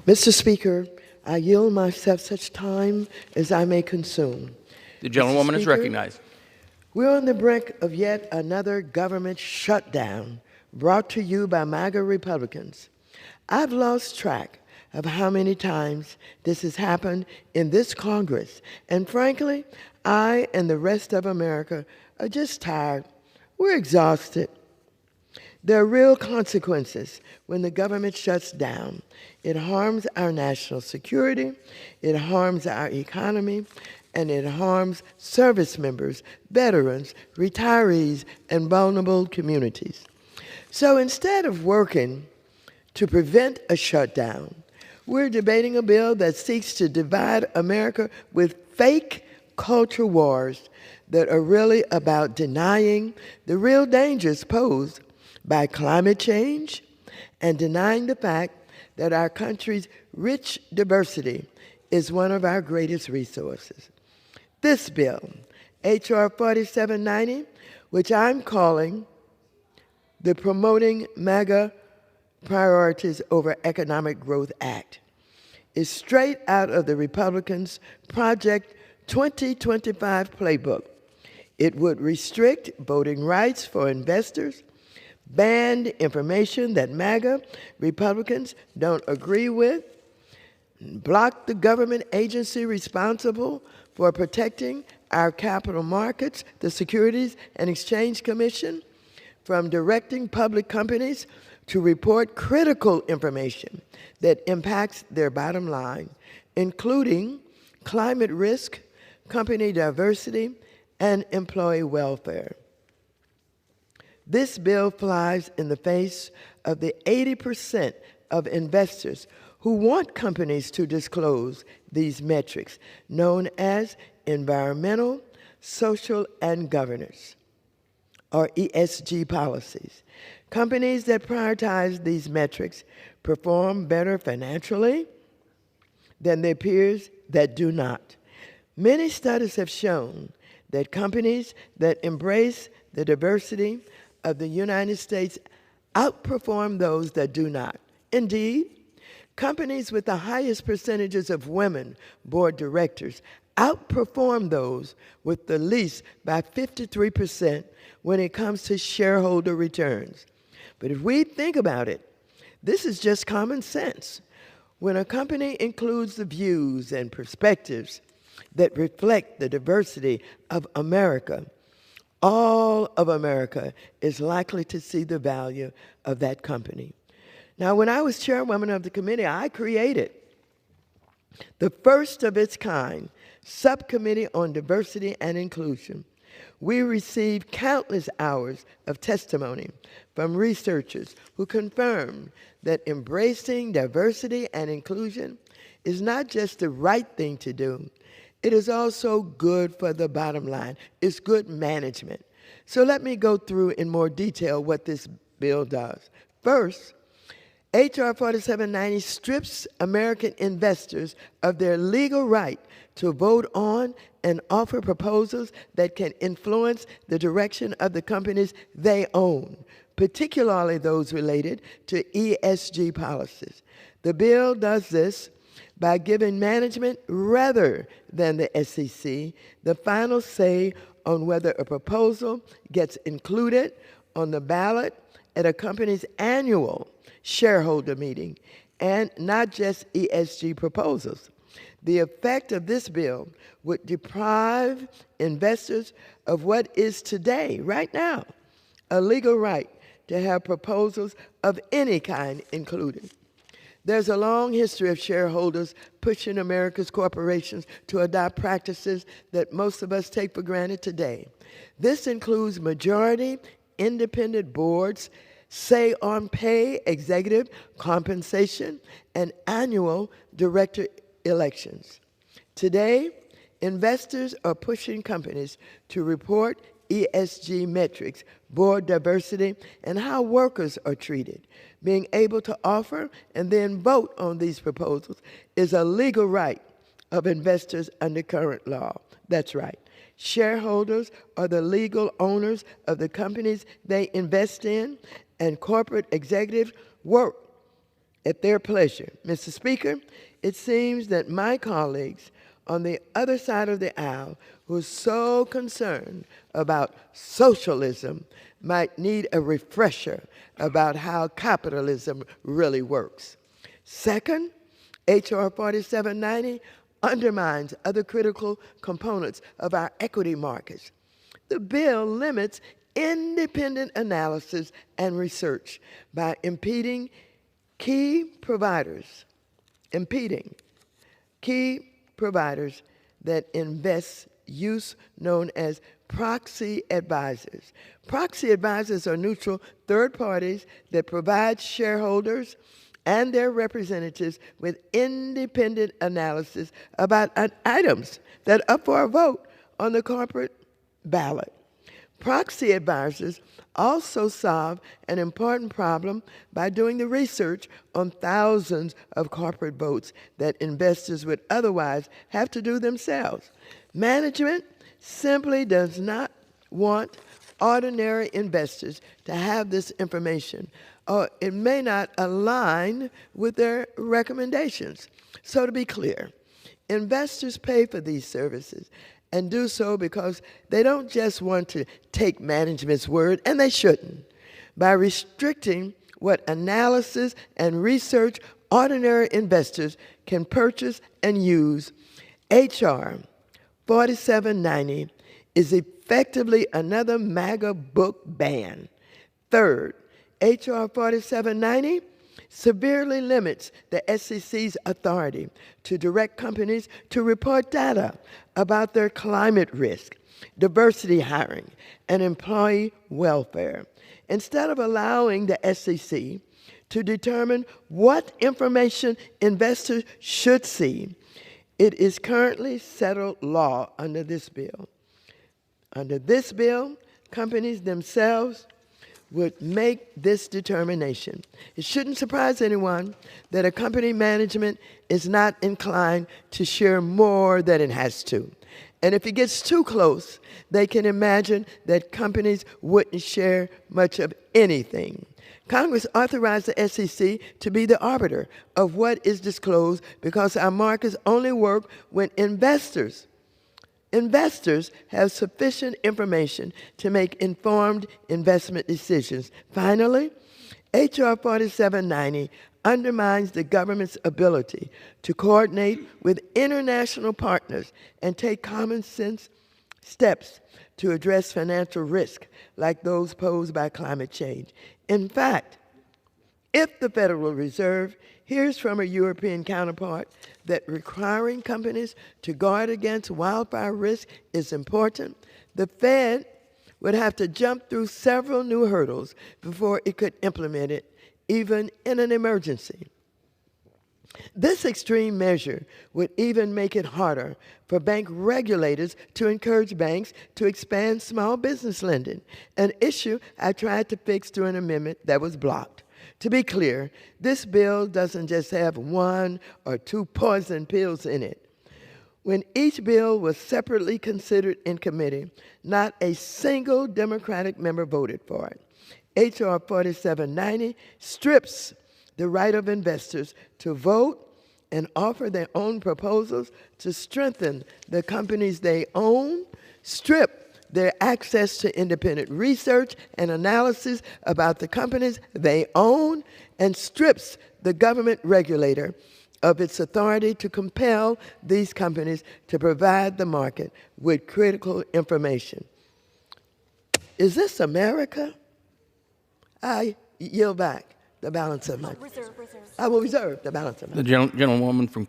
Mr. Speaker, I yield myself such time as I may consume. The gentlewoman is recognized. We're on the brink of yet another government shutdown brought to you by MAGA Republicans. I've lost track of how many times this has happened in this Congress, and frankly, I and the rest of America are just tired. We're exhausted. There are real consequences when the government shuts down. It harms our national security, it harms our economy, and it harms service members, veterans, retirees, and vulnerable communities. So instead of working to prevent a shutdown, we're debating a bill that seeks to divide America with fake culture wars that are really about denying the real dangers posed by climate change and denying the fact that our country's rich diversity is one of our greatest resources. This bill, H.R. 4790, which I'm calling the Promoting MAGA Priorities Over Economic Growth Act, is straight out of the Republicans' Project 2025 playbook. It would restrict voting rights for investors, ban information that MAGA Republicans don't agree with, block the government agency responsible for protecting our capital markets, the Securities and Exchange Commission, from directing public companies to report critical information that impacts their bottom line, including climate risk, company diversity, and employee welfare. This bill flies in the face of the 80% of investors who want companies to disclose these metrics, known as environmental, social, and governance, or ESG policies. Companies that prioritize these metrics perform better financially than their peers that do not. Many studies have shown that companies that embrace the diversity of the United States outperform those that do not. Indeed, companies with the highest percentages of women board directors outperform those with the least by 53% when it comes to shareholder returns. But if we think about it, this is just common sense. When a company includes the views and perspectives that reflect the diversity of America, all of America is likely to see the value of that company. Now, when I was chairwoman of the committee, I created the first of its kind subcommittee on diversity and inclusion. We received countless hours of testimony from researchers who confirmed that embracing diversity and inclusion is not just the right thing to do, it is also good for the bottom line. It's good management. So let me go through in more detail what this bill does. First, H.R. 4790 strips American investors of their legal right to vote on and offer proposals that can influence the direction of the companies they own, particularly those related to ESG policies. The bill does this by giving management, rather than the SEC, the final say on whether a proposal gets included on the ballot at a company's annual shareholder meeting, and not just ESG proposals. The effect of this bill would deprive investors of what is today, right now, a legal right to have proposals of any kind included. There's a long history of shareholders pushing America's corporations to adopt practices that most of us take for granted today. This includes majority independent boards, say on pay, executive compensation, and annual director elections. Today, investors are pushing companies to report ESG metrics, board diversity, and how workers are treated. Being able to offer and then vote on these proposals is a legal right of investors under current law. That's right. Shareholders are the legal owners of the companies they invest in, and corporate executives work at their pleasure. Mr. Speaker, it seems that my colleagues on the other side of the aisle who are so concerned about socialism might need a refresher about how capitalism really works. Second, H.R. 4790 undermines other critical components of our equity markets. The bill limits independent analysis and research by impeding key providers that invest use known as proxy advisors. Proxy advisors are neutral third parties that provide shareholders and their representatives with independent analysis about items that are up for a vote on the corporate ballot. Proxy advisors also solve an important problem by doing the research on thousands of corporate votes that investors would otherwise have to do themselves. Management simply does not want ordinary investors to have this information, or it may not align with their recommendations. So to be clear, investors pay for these services and do so because they don't just want to take management's word, and they shouldn't. By restricting what analysis and research ordinary investors can purchase and use, H.R. 4790 is effectively another MAGA book ban. Third, H.R. 4790 severely limits the SEC's authority to direct companies to report data about their climate risk, diversity hiring, and employee welfare. Instead of allowing the SEC to determine what information investors should see, it is currently settled law under this bill. Under this bill, companies themselves would make this determination. It shouldn't surprise anyone that a company management is not inclined to share more than it has to. And if it gets too close, they can imagine that companies wouldn't share much of anything. Congress authorized the SEC to be the arbiter of what is disclosed because our markets only work when investors have sufficient information to make informed investment decisions. Finally, H.R. 4790 undermines the government's ability to coordinate with international partners and take common sense steps to address financial risk like those posed by climate change. In fact, if the Federal Reserve hears from a European counterpart that requiring companies to guard against wildfire risk is important, the Fed would have to jump through several new hurdles before it could implement it, even in an emergency. This extreme measure would even make it harder for bank regulators to encourage banks to expand small business lending, an issue I tried to fix through an amendment that was blocked. To be clear, this bill doesn't just have one or two poison pills in it. When each bill was separately considered in committee, not a single Democratic member voted for it. H.R. 4790 strips the right of investors to vote and offer their own proposals to strengthen the companies they own, strip their access to independent research and analysis about the companies they own, and strips the government regulator of its authority to compel these companies to provide the market with critical information. Is this America? I yield back the balance of my... I will reserve the balance of my... The gentlewoman from